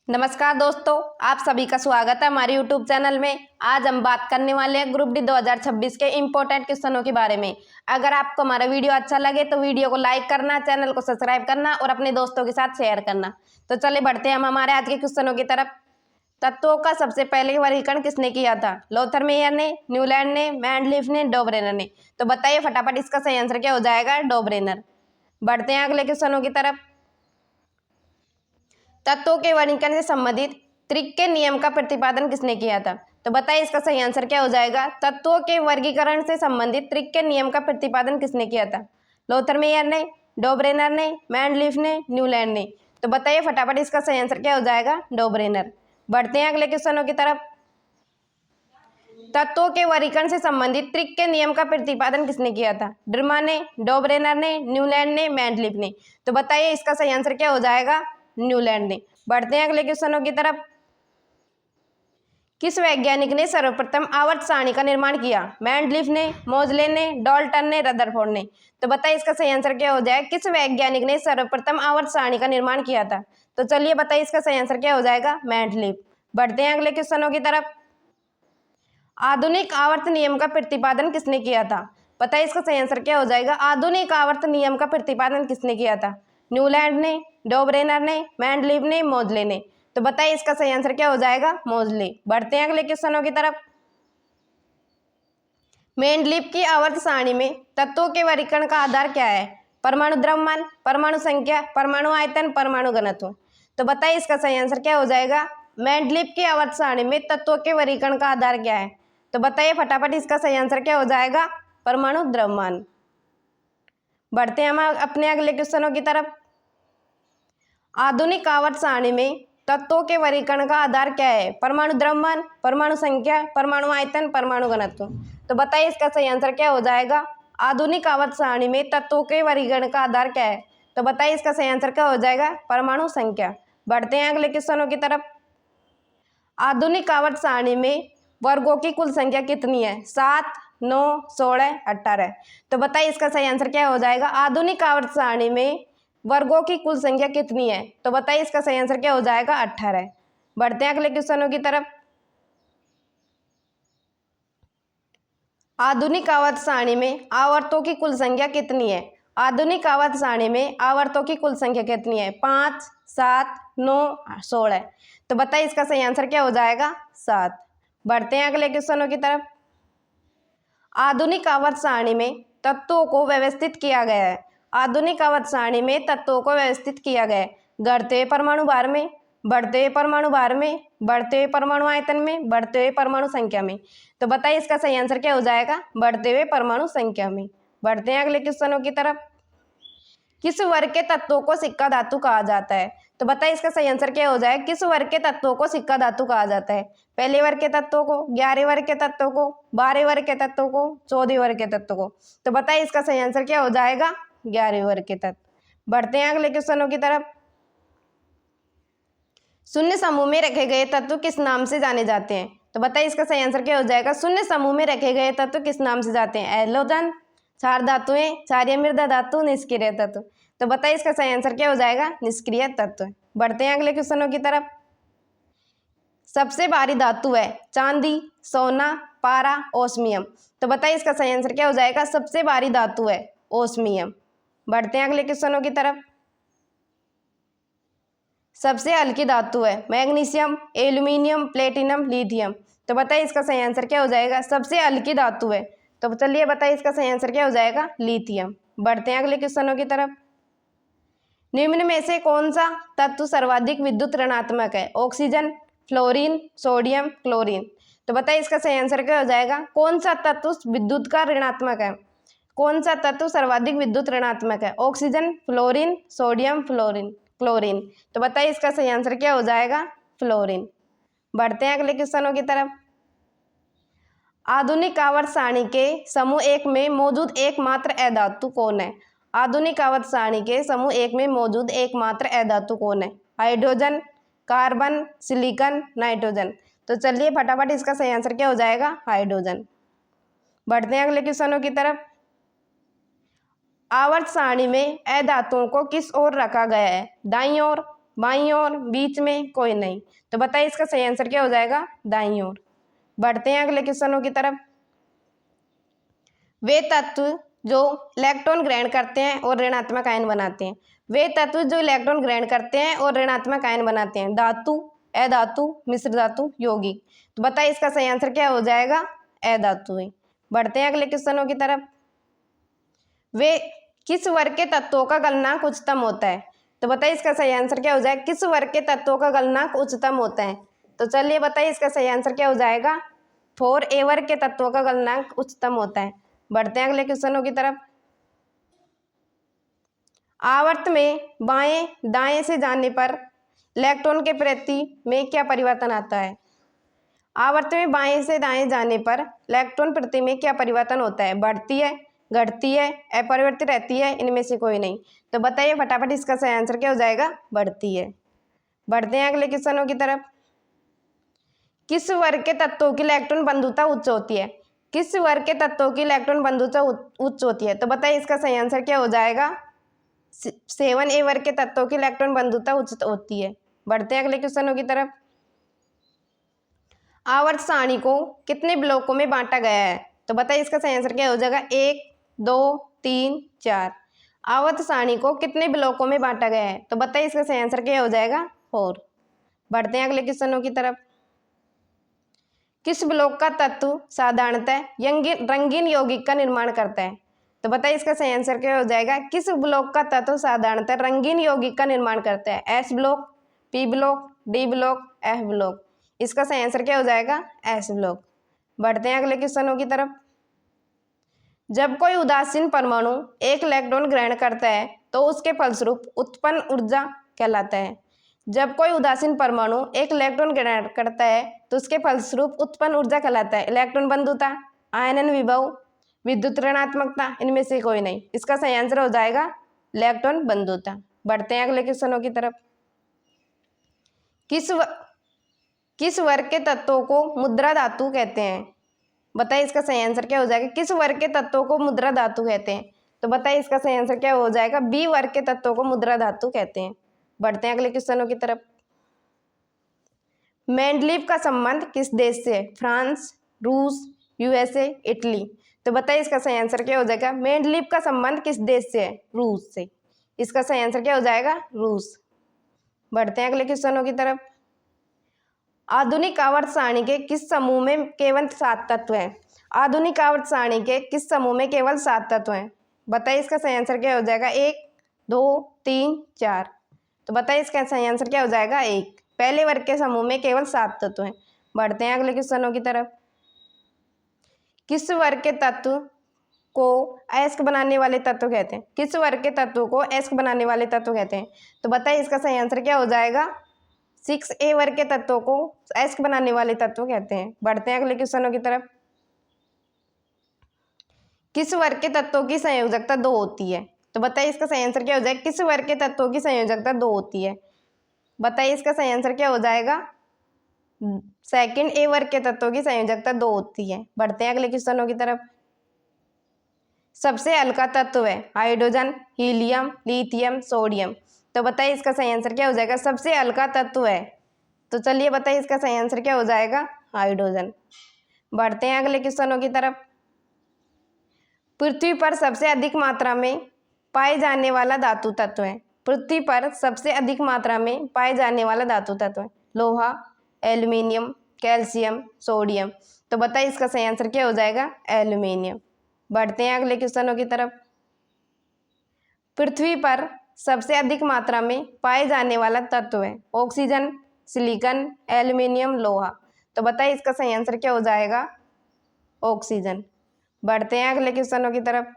नमस्कार दोस्तों, आप सभी का स्वागत है हमारे YouTube चैनल में। आज हम बात करने वाले हैं ग्रुप डी 2026 के इम्पोर्टेंट क्वेश्चनों के बारे में। अगर आपको हमारा वीडियो अच्छा लगे तो वीडियो को लाइक करना, चैनल को सब्सक्राइब करना और अपने दोस्तों के साथ शेयर करना। तो चलिए बढ़ते हैं हम हमारे आज के क्वेश्चनों की तरफ। तत्वों का सबसे पहले वर्गीकरण किसने किया था? लोथर मेयर ने, न्यूलैंड ने, मैंडलीफ ने, डोब्रेनर ने। तो बताइए फटाफट इसका सही आंसर क्या हो जाएगा? डोब्रेनर। बढ़ते हैं अगले क्वेश्चनों की तरफ। तत्वों के वर्गीकरण से संबंधित त्रिक के नियम का प्रतिपादन किसने किया था? तो बताइए इसका सही आंसर क्या हो जाएगा? तत्वों के वर्गीकरण से संबंधित त्रिक के नियम का प्रतिपादन किसने किया था? लोथर मेयर ने, डोब्रेनर ने, मैंडलीफ ने, न्यूलैंड ने। तो बताइए फटाफट इसका सही आंसर क्या हो जाएगा? डोब्रेनर। बढ़ते हैं अगले क्वेश्चनों की तरफ। तत्वों के वर्गीकरण से संबंधित त्रिक के नियम का प्रतिपादन किसने किया था? ड्रमर ने, डोब्रेनर ने, न्यूलैंड ने, मैंडलीफ ने। तो बताइए इसका सही आंसर क्या हो जाएगा? न्यूलैंड ने। बढ़ते हैं अगले क्वेश्चनों की तरफ। किस वैज्ञानिक ने सर्वप्रथम आवर्त सारणी का निर्माण किया? मैंडलीफ ने, मोजले ने, डाल्टन ने, रदरफोर्ड ने। तो बताइए इसका सही आंसर क्या हो जाएगा? किस वैज्ञानिक ने सर्वप्रथम आवर्त सारणी का निर्माण किया था? तो चलिए बताइए इसका सही आंसर क्या हो जाएगा? मैंडलीफ। बढ़ते हैं अगले क्वेश्चनों की तरफ। आधुनिक आवर्त नियम का प्रतिपादन किसने किया था? बताइए इसका सही आंसर क्या हो जाएगा? आधुनिक आवर्त नियम का प्रतिपादन किसने किया था? न्यूलैंड ने, डोब्रेनर ने, मैंडलीफ ने, मोजले ने। तो बताइए इसका सही आंसर क्या हो जाएगा? मोजले। बढ़ते हैं अगले क्वेश्चनों की तरफ। मैंडलीफ की आवर्त सारणी में तत्वों के वर्गीकरण का आधार क्या है? परमाणु द्रव्यमान, परमाणु संख्या, परमाणु आयतन, परमाणु घनत्व। तो बताइए इसका सही आंसर क्या हो जाएगा? मैंडलीफ की आवर्त सारणी में तत्वों के वर्गीकरण का आधार क्या है? तो बताइए फटाफट इसका सही आंसर क्या हो जाएगा? परमाणु द्रव्यमान। बढ़ते हैं हम अपने अगले क्वेश्चनों की तरफ। आधुनिक आवर्त सारणी में तत्वों के वर्गीकरण का आधार क्या है? परमाणु द्रव्यमान, परमाणु संख्या, परमाणु आयतन, परमाणु घनत्व। तो बताइए इसका सही आंसर क्या हो जाएगा? आधुनिक आवर्त सारणी में तत्वों के वर्गीकरण का आधार क्या है? तो बताइए इसका सही आंसर क्या हो जाएगा? परमाणु संख्या। बढ़ते हैं अगले क्वेश्चनों की तरफ। आधुनिक आवर्त सारणी में वर्गों की कुल संख्या कितनी है? 7, 9, 16, 18। तो बताइए इसका सही आंसर क्या हो जाएगा? आधुनिक आवर्त सारणी में वर्गों की कुल संख्या कितनी है? तो बताइए इसका सही आंसर क्या हो जाएगा? 18। बढ़ते हैं अगले क्वेश्चनों की तरफ। आधुनिक आवर्त सारणी में आवर्तों की कुल संख्या कितनी है? आधुनिक आवर्त सारणी में आवर्तों की कुल संख्या कितनी है? 5, 7, 9, 16। तो बताइए इसका सही आंसर क्या हो जाएगा? 7। बढ़ते हैं अगले क्वेश्चनों की तरफ। आधुनिक आवर्त सारणी में तत्वों को व्यवस्थित किया गया है। आधुनिक आवर्त सारणी में तत्वों को व्यवस्थित किया गया है। घटते हुए परमाणु भार में, बढ़ते हुए परमाणु भार में, बढ़ते हुए परमाणु आयतन में, बढ़ते हुए परमाणु संख्या में। तो बताइए इसका सही आंसर क्या हो जाएगा? बढ़ते हुए परमाणु संख्या में। बढ़ते हैं अगले क्वेश्चनों की तरफ। किस वर्ग के तत्वों को सिक्का धातु कहा जाता है? तो बताइए इसका सही आंसर क्या हो जाएगा? किस वर्ग के तत्वों को सिक्का धातु कहा जाता है? पहले वर्ग के तत्वों को, 11वें वर्ग के तत्वों को, 12वें वर्ग के तत्वों को, 14वें वर्ग के तत्वों को। तो बताइए इसका सही आंसर क्या हो जाएगा? 11वें वर्ग के तत्व। बढ़ते हैं अगले क्वेश्चनों की तरफ। शून्य समूह में रखे गए तत्व किस नाम से जाने जाते हैं? तो बताइए इसका सही आंसर क्या हो जाएगा? शून्य समूह में रखे गए तत्व किस नाम से जाते हैं? एलोजन, क्षार धातुएं, क्षारीय मृदा धातु, निष्क्रिय तत्व। तो बताइए इसका सही आंसर क्या हो जाएगा? निष्क्रिय तत्व। बढ़ते हैं अगले क्वेश्चनों की तरफ। सबसे भारी धातु है चांदी, सोना, पारा, ओस्मियम। तो बताइए इसका सही आंसर क्या हो जाएगा? सबसे भारी धातु है ओस्मियम। बढ़ते हैं अगले क्वेश्चनों की तरफ। सबसे हल्की धातु है मैग्नीशियम, एल्यूमिनियम, प्लेटिनम, लिथियम। तो बताइए इसका सही आंसर क्या हो जाएगा? सबसे हल्की धातु है। तो चलिए बताइए इसका सही आंसर क्या हो जाएगा? लिथियम। बढ़ते हैं अगले क्वेश्चनों की तरफ। निम्न में से कौन सा तत्व सर्वाधिक विद्युत ऋणात्मक है? Oxygen, fluorine, sodium, chlorine. तो बताइए इसका सही आंसर क्या हो जाएगा? कौन सा तत्व विद्युत का ऋणात्मक है? कौन सा तत्व सर्वाधिक विद्युत ऋणात्मक है? Oxygen, fluorine, sodium, fluorine, chlorine. तो बताइए इसका सही आंसर क्या हो जाएगा? फ्लोरीन। बढ़ते हैं अगले क्वेश्चनों की तरफ। आधुनिक आवर्त सारणी के समूह 1 में मौजूद एकमात्र अधातु कौन है? आधुनिक आवर्त सारणी के समूह 1 में मौजूद एकमात्र अधातु कौन है? Hydrogen, carbon, silicon, nitrogen. तो चलिए फटाफट इसका सही आंसर क्या हो जाएगा? हाइड्रोजन। बढ़ते हैं अगले क्वेश्चनों की तरफ। आवर्त सारणी में अधातुओं को किस ओर रखा गया है? दाईं ओर, बाईं ओर, बीच में, कोई नहीं। तो बताइए इसका सही आंसर क्या हो जाएगा? दाईं ओर। बढ़ते हैं अगले क्वेश्चनों की तरफ। वे तत्व जो इलेक्ट्रॉन ग्रहण करते हैं और ऋणात्मक आयन बनाते हैं। वे तत्व जो इलेक्ट्रॉन ग्रहण करते हैं और ऋणात्मक आयन बनाते हैं। धातु, अधातु, मिश्र धातु, यौगिक। तो बताइए इसका सही आंसर क्या हो जाएगा? अधातु है। बढ़ते हैं अगले क्वेश्चनों की तरफ। वे किस वर्ग के तत्वों का गलनांक उच्चतम होता है? तो बताइए इसका सही आंसर क्या हो जाएगा? किस वर्ग के तत्वों का गलनांक उच्चतम होता है? तो चलिए बताइए इसका सही आंसर क्या हो जाएगा? 4a वर्ग के तत्वों का गलनांक उच्चतम होता है। बढ़ते हैं अगले क्वेश्चनों की तरफ। आवर्त में बाएं दाएं से जाने पर इलेक्ट्रॉन के प्रति में क्या परिवर्तन आता है? आवर्त में बाएं से दाएं जाने पर इलेक्ट्रॉन प्रति में क्या परिवर्तन होता है? बढ़ती है, घटती है, अपरिवर्तित रहती है, इनमें से कोई नहीं। तो बताइए फटाफट इसका सही आंसर क्या हो जाएगा? बढ़ती है। बढ़ते हैं अगले क्वेश्चनों की तरफ। किस वर्ग के तत्वों की इलेक्ट्रॉन बंधुता उच्च होती है? किस वर्ग के तत्वों की इलेक्ट्रॉन बंधुता उच्च होती है? तो बताइए इसका सही आंसर क्या हो जाएगा? 7a वर्ग के तत्वों की इलेक्ट्रॉन बंधुता उच्च होती है। बढ़ते हैं अगले क्वेश्चनों की तरफ। आवर्त सारणी को कितने ब्लॉकों में बांटा गया है? तो बताइए इसका सही आंसर क्या हो जाएगा? 1, 2, 3, 4। आवर्त सारणी को कितने ब्लॉकों में बांटा गया है? तो बताइए इसका सही आंसर क्या हो जाएगा? 4। बढ़ते हैं अगले क्वेश्चनों की तरफ। किस ब्लॉक का तत्व साधारणतः रंगीन यौगिक का निर्माण करता है? तो बताइए इसका सही आंसर क्या हो जाएगा? किस ब्लॉक का तत्व साधारणतः रंगीन यौगिक का निर्माण करता है? S block, P block, D block, F block. इसका सही आंसर क्या हो जाएगा? S block. बढ़ते हैं अगले क्वेश्चनों की तरफ। जब कोई उदासीन परमाणु एक इलेक्ट्रॉन ग्रहण करता है तो उसके फलस्वरूप उत्पन्न ऊर्जा कहलाता है। जब कोई उदासीन परमाणु एक इलेक्ट्रॉन ग्रहण करता है तो उसके फलस्वरूप उत्पन्न ऊर्जा कहलाता है। इलेक्ट्रॉन बंधुता, आयनन विभव, विद्युत ऋणात्मकता, इनमें से कोई नहीं। इसका सही आंसर हो जाएगा इलेक्ट्रॉन बंधुता। बढ़ते हैं अगले क्वेश्चनों की तरफ। किस वर्ग के तत्वों को मुद्रा धातु कहते हैं? बताइए इसका सही आंसर क्या हो जाएगा? किस वर्ग के तत्वों को मुद्रा धातु कहते हैं? तो बताइए इसका सही आंसर क्या हो जाएगा? बी वर्ग के तत्वों को मुद्रा धातु कहते हैं। बढ़ते हैं अगले क्वेश्चनों की तरफ। मेंडलीव का संबंध किस देश से है? फ्रांस, रूस, यूएसए, इटली। तो बताइए इसका सही आंसर क्या हो जाएगा? मेंडलीव का संबंध किस देश से है? रूस से। इसका सही आंसर क्या हो जाएगा? रूस। बढ़ते हैं अगले क्वेश्चनों की तरफ। आधुनिक आवर्त सारणी के किस समूह में केवल 7 तत्व हैं? आधुनिक आवर्त सारणी के किस समूह में केवल 7 तत्व हैं? बताइए इसका सही आंसर क्या हो जाएगा? 1, 2, 3, 4। तो बताइए इसका सही आंसर क्या हो जाएगा? 1। पहले वर्ग के समूह में केवल 7 तत्व हैं। बढ़ते हैं अगले क्वेश्चनों की तरफ। किस वर्ग के तत्व को अयस्क बनाने वाले तत्व कहते हैं? किस वर्ग के तत्व को अयस्क बनाने वाले तत्व कहते हैं? तो बताइए इसका सही आंसर क्या हो जाएगा? 6a वर्ग के तत्वों को अयस्क बनाने वाले तत्व कहते हैं। बढ़ते हैं अगले क्वेश्चनों की तरफ। किस वर्ग के तत्वों की संयोजकता 2 होती है? तो बताइए इसका सही आंसर क्या हो जाएगा? किस वर्ग के तत्वों की संयोजकता 2 होती है? बताइए इसका सही आंसर क्या हो जाएगा? सेकंड ए वर्ग के तत्वों की संयोजकता 2 होती है। बढ़ते हैं अगले क्वेश्चनों की तरफ। सबसे हल्का तत्व है हाइड्रोजन, हीलियम, लिथियम, सोडियम। तो बताइए इसका सही आंसर क्या हो जाएगा? सबसे हल्का तत्व है। तो चलिए बताइए इसका सही आंसर क्या हो जाएगा? हाइड्रोजन। बढ़ते हैं अगले क्वेश्चनों की तरफ। पृथ्वी पर सबसे अधिक मात्रा में पाए जाने वाला धातु तत्व है। पृथ्वी पर सबसे अधिक मात्रा में पाए जाने वाला धातु तत्व है लोहा, एल्यूमिनियम, कैल्शियम, सोडियम। तो बताइए इसका सही आंसर क्या हो जाएगा? एल्यूमिनियम। बढ़ते हैं अगले क्वेश्चनों की तरफ। पृथ्वी पर सबसे अधिक मात्रा में पाए जाने वाला तत्व है ऑक्सीजन, सिलिकॉन, एल्यूमिनियम, लोहा। तो बताइए इसका सही आंसर क्या हो जाएगा? ऑक्सीजन। बढ़ते हैं अगले क्वेश्चनों की तरफ।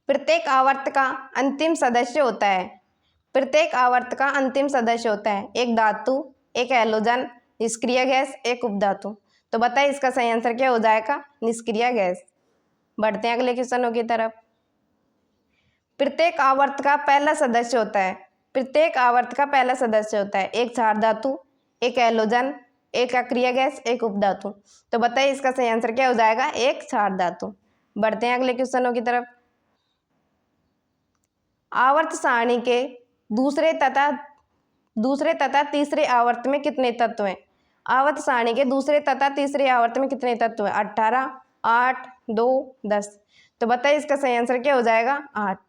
प्रत्येक आवर्त का अंतिम सदस्य होता है। प्रत्येक आवर्त का अंतिम सदस्य होता है एक धातु, एक हैलोजन, निष्क्रिय गैस, एक उपधातु। तो बताइए इसका सही आंसर क्या हो जाएगा? निष्क्रिय गैस। बढ़ते हैं अगले क्वेश्चनों की तरफ। प्रत्येक आवर्त का पहला सदस्य होता है। प्रत्येक आवर्त का पहला सदस्य होता है एक क्षार धातु, एक हैलोजन, एक अक्रिय गैस, एक उपधातु। तो बताइए इसका सही आंसर क्या हो जाएगा? एक क्षार धातु। बढ़ते हैं अगले क्वेश्चनों की तरफ। आवर्त सारणी के दूसरे तथा तीसरे आवर्त में कितने तत्व हैं? आवर्त सारणी के दूसरे तथा तीसरे आवर्त में कितने तत्व हैं? 18, 8, 2, 10। तो बताइए इसका सही आंसर क्या हो जाएगा? 8।